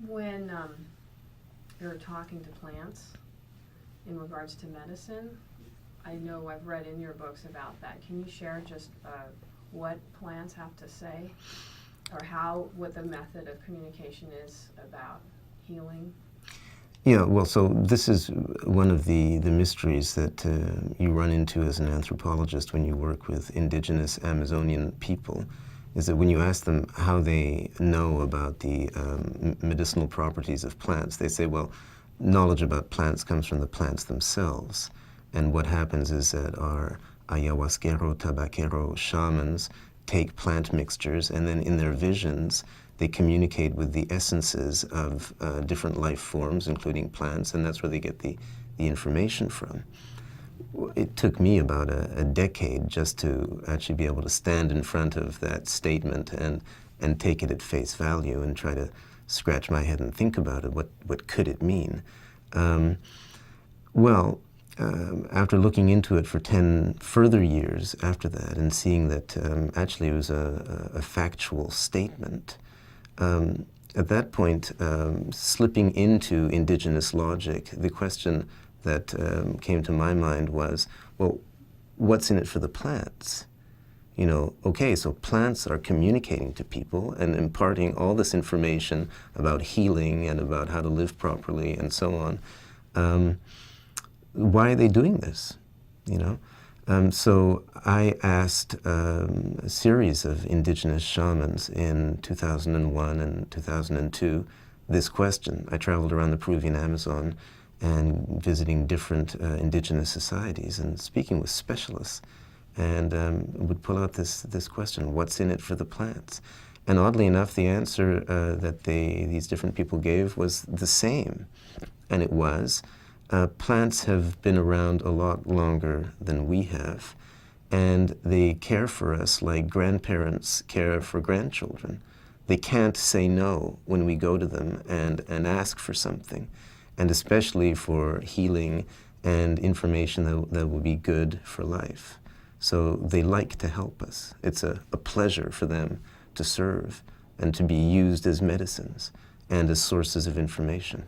When you're talking to plants in regards to medicine, I know I've read in your books about that. Can you share just what plants have to say, or what the method of communication is about healing? Yeah, well, so this is one of the mysteries that you run into as an anthropologist when you work with indigenous Amazonian people, is that when you ask them how they know about the medicinal properties of plants, they say, well, knowledge about plants comes from the plants themselves. And what happens is that our ayahuasquero, tabaquero shamans take plant mixtures, and then in their visions, they communicate with the essences of different life forms, including plants, and that's where they get the information from. It took me about a decade just to actually be able to stand in front of that statement and take it at face value and try to scratch my head and think about it. What could it mean? After looking into it for 10 further years after that and seeing that actually it was a factual statement, at that point, slipping into indigenous logic, the question that came to my mind was, well, what's in it for the plants? You know, okay, so plants are communicating to people and imparting all this information about healing and about how to live properly and so on. Why are they doing this, you know? So I asked a series of indigenous shamans in 2001 and 2002 this question. I traveled around the Peruvian Amazon and visiting different indigenous societies and speaking with specialists, and would pull out this question, what's in it for the plants? And oddly enough, the answer that these different people gave was the same, and it was, plants have been around a lot longer than we have, and they care for us like grandparents care for grandchildren. They can't say no when we go to them and ask for something, and especially for healing and information that will be good for life. So they like to help us. It's a pleasure for them to serve and to be used as medicines and as sources of information.